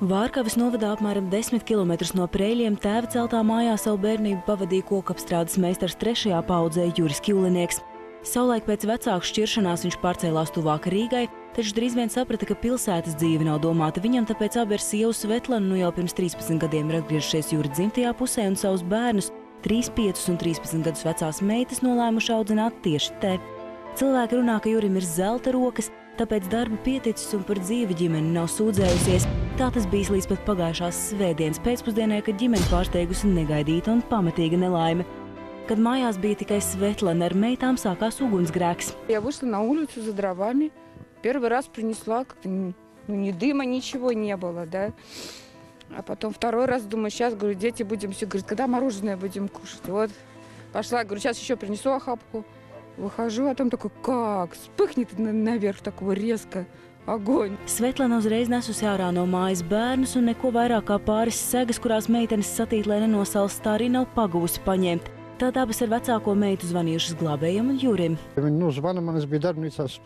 Vārkavas novadā apmēram 10 km no Preļiem tēva celtā mājā savu bērnību pavadīja kokapstrādes meistars 3. paudzē Juris Kjulinieks. Savulaik pēc vecāku šķiršanās viņš pārcēlās tuvāk Rīgai, taču drīz vien saprata, ka pilsētas dzīve nav domāta viņam, tāpēc abi ar sievu Svetlanu jau pirms 13 gadiem ir atgriežušies Jura dzimtajā pusē un savus bērnus, 3, 5 un 13 gadus vecās meitas, nolēmuši audzināt tieši te. Cilvēki runā, ka Jurim ir zelta rokas, tāpēc darba pieticis un par dzīvi ģimeni nav sūdzējusies. Tā tas bijis līdz pat pagājušās svētdienas pēcpusdienai, kad ģimeni pārsteigusi negaidīta un pamatīga nelaime. Kad mājās bija tikai Svetlana, ar meitām sākās ugunsgrēks. Я вышла на улицу за дровами. Первый раз принесла, как-то ни дыма, ничего не было, да. А потом второй раз думаю, сейчас, говорю, дети будем все, говорит, когда мороженое будем кушать. Вот, пошла, говорю, сейчас еще принесу охапку. Выхожу, а там такой, как, вспыхнет наверх такого резко. Огонь. Svetlana uzreiz nesusi ārā no mājas bērnus un neko vairāk kā pāris segas, kurās meitenes satīt, lai nenosalst, tā arī nav paguvusi paņemt. Tad abas ar vecāko meitu zvanījušas glābējam un Jurim. Viņi zvana man, es biju darbnīcās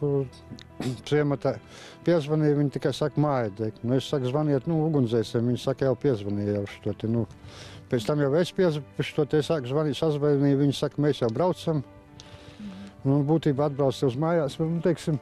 ciematā. Piezvanīja, viņi tikai saka māja deg. Es saku zvaniet, ugunsdzēsiem, viņi saka jau piezvanīja jau šo te, Pēc tam jau es sāku zvanīt, sazvanīju, viņi saka, mēs jau braucam. Būtībā atbrauc uz mājās, teiksim,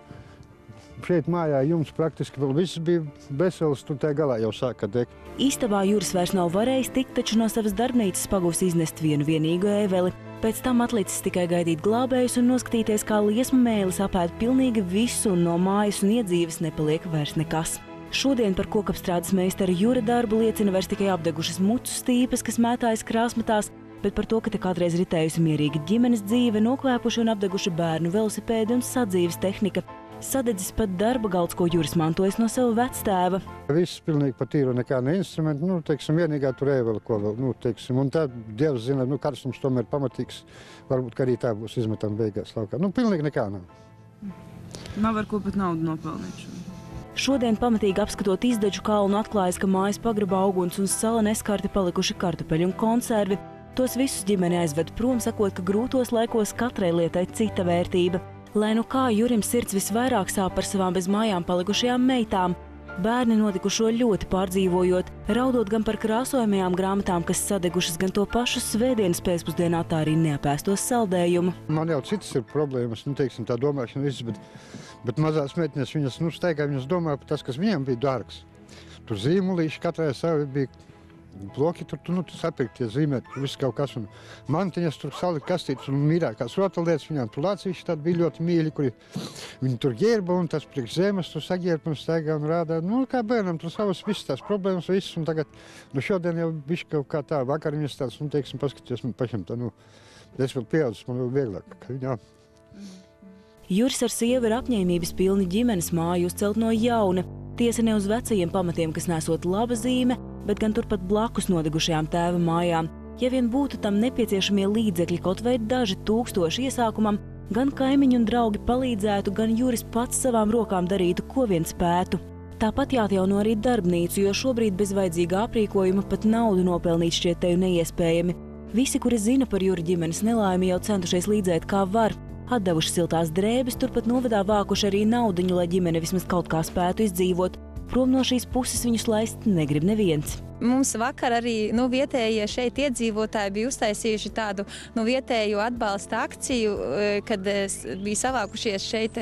šeit mājā jums praktiski vēl viss bija veselis, tur tā galā jau sāka degt. Istabā Juris vairs nav varējis tikt, taču no savas darbnīcas pagūs iznest vienu vienīgu ēveli. Pēc tam atlicis tikai gaidīt glābējus un noskatīties, kā liesmu mēlis apēd pilnīgi visu un no mājas un iedzīves nepaliek vairs nekas. Šodien par kokapstrādes meistara Jura darbu liecina vairs tikai apdegušas mucu stīpes, kas mētājas krāsmatās, bet par to, ka te kādreiz ritējusi mierīga ģimenes dzīve, nokvēpuši un apdeguši bērnu velosipēdi un sadzīves tehnika. Sadedzis pat darba galds, ko Juris mantojas no sava vectēva. Viss pilnīgi patīra, nekā ne instrumenti, vienīgā tur ēvela, ko vēl, un tā Dievs zina, karstums tomēr pamatīgs, varbūt, ka arī tā būs izmetam beigās laukā. Pilnīgi nekā nav. Nav ar ko pat naudu nopelnīt. Šodien pamatīgi apskatot izdeģu kalnu atklājas, ka mājas pagrabā uguns un sala neskarti palikuši kartupeļi un konservi. Tos visus ģimene aizved prom, sakot, ka grūtos laikos katrai lietai cita vērtība. Lai kā Jurim sirds visvairāk sāp par savām bez mājām palikušajām meitām. Bērni notikušo ļoti pārdzīvojot, raudot gan par krāsojamajām grāmatām, kas sadegušas, gan to pašu svētdienas pēcpusdienā tā arī neapēstos saldējumu. Man jau citas ir problēmas, tā domāšana viss, bet mazās meitenes viņas staigā, viņas domā par tas, kas viņam bija dārgs. Tur zīmulīši katrai savi bija. Bloki tur sapirkties, zīmēt, viss kaut kas, un mantiņas tur salikt kastītes, un mīļākās rotaļlietas viņām tur lācīši tādi bija ļoti mīļi, kuri viņi tur ģērba, un tas priekš zemes tur saģērba un staigā un rādā. Kā bērnam tur savas visas tās problēmas, visas, un tagad, šodien jau bišķi kaut kā tā, vakar viņas tāds, teiksim, paskaties man pašam tā, es vēl pieaudzis, man vēl vieglāk, ka viņā. Juris ar sievu ir apņēmības pilni ģimenes māju uzcelt no jauna. Tiesa ne uz vecajiem pamatiem, kas nesot laba zīme, bet gan turpat blakus nodegušajām tēva mājām. Ja vien būtu tam nepieciešamie līdzekļi, kaut vai daži tūkstoši iesākumam, gan kaimiņi un draugi palīdzētu, gan Juris pats savām rokām darītu, ko vien spētu. Tāpat jāatjauno arī darbnīcu, jo šobrīd bez vajadzīgā aprīkojuma pat naudu nopelnīt šķiet teju neiespējami. Visi, kuri zina par Jura ģimenes nelaimi, jau centušies līdzēt kā var. Atdevuši siltās drēbes, turpat novadā vākuši arī naudiņu, lai ģimene vismaz kaut kā spētu izdzīvot. Prom no šīs puses viņus laist negrib neviens. Mums vakar arī vietējie šeit iedzīvotāji bija uztaisījuši tādu vietēju atbalsta akciju, kad bija savākušies šeit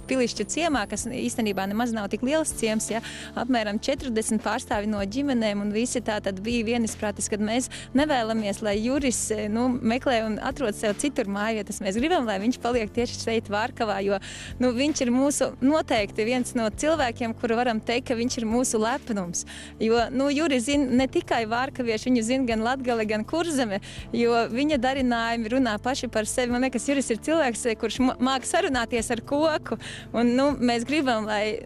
Pilišķu ciemā, kas īstenībā nemaz nav tik liels ciems, ja, apmēram 40 pārstāvi no ģimenēm, un visi tā tad bija vienisprātis, kad mēs nevēlamies, lai Juris meklē un atrod sev citur mājvietas. Mēs gribam, lai viņš paliek tieši šeit Vārkavā, jo viņš ir mūsu noteikti viens no cilvēkiem, kuru varam teikt, ka viņš ir mūsu lepnums. Jo Juris zina ne tikai vārkavieši, viņu zina gan Latgale, gan Kurzeme, jo viņa darinājumi runā paši par sevi. Man liekas, Juris ir cilvēks, kurš māk sarunāties ar koku, un mēs gribam, lai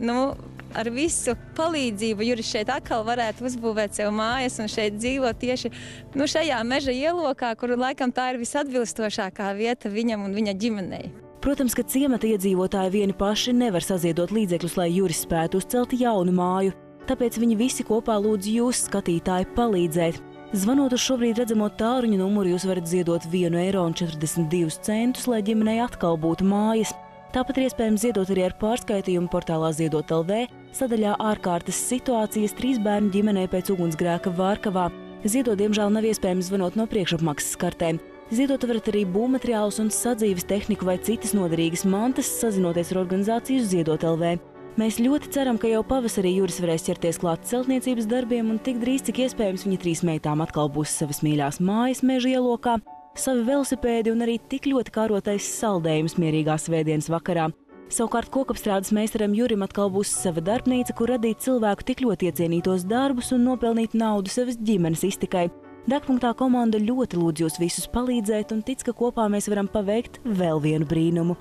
ar visu palīdzību Juris šeit atkal varētu uzbūvēt sev mājas un šeit dzīvot tieši šajā meža ielokā, kuru laikam tā ir visatbilstošākā vieta viņam un viņa ģimenei. Protams, ka ciemata iedzīvotāji vieni paši nevar saziedot līdzekļus, lai Juris spētu uzcelt jaunu māju. Tāpēc viņi visi kopā lūdz jūs, skatītāji, palīdzēt. Zvanot uz šobrīd redzamo tālruņa numuru, jūs varat ziedot 1,42 eiro, lai ģimenei atkal būtu mājas. Tāpat ir iespējams ziedot arī ar pārskaitījumu portālā Ziedot LV sadaļā ārkārtas situācijas 3 bērnu ģimenei pēc ugunsgrēka Vārkavā. Ziedot, diemžēl, nav iespējams zvanot no priekšapmaksas kartēm. Ziedot varat arī būvmateriālus un sadzīves tehniku vai citas noderīgas mantas, sazinoties ar organizāciju Ziedot LV. Mēs ļoti ceram, ka jau pavasarī Juris varēs ķerties klāt celtniecības darbiem un tik drīz, cik iespējams, viņa 3 meitām atkal būs savas mīļās mājas Meža ielokā, savi velosipēdi un arī tik ļoti kārotais saldējums mierīgā svētdienas vakarā. Savukārt kokapstrādes meistaram Jurim atkal būs sava darbnīca, kur radīt cilvēku tik ļoti iecienītos darbus un nopelnīt naudu savas ģimenes iztikai. Degpunktā komanda ļoti lūdz jūs visus palīdzēt un tic, ka kopā mēs varam paveikt vēl vienu brīnumu.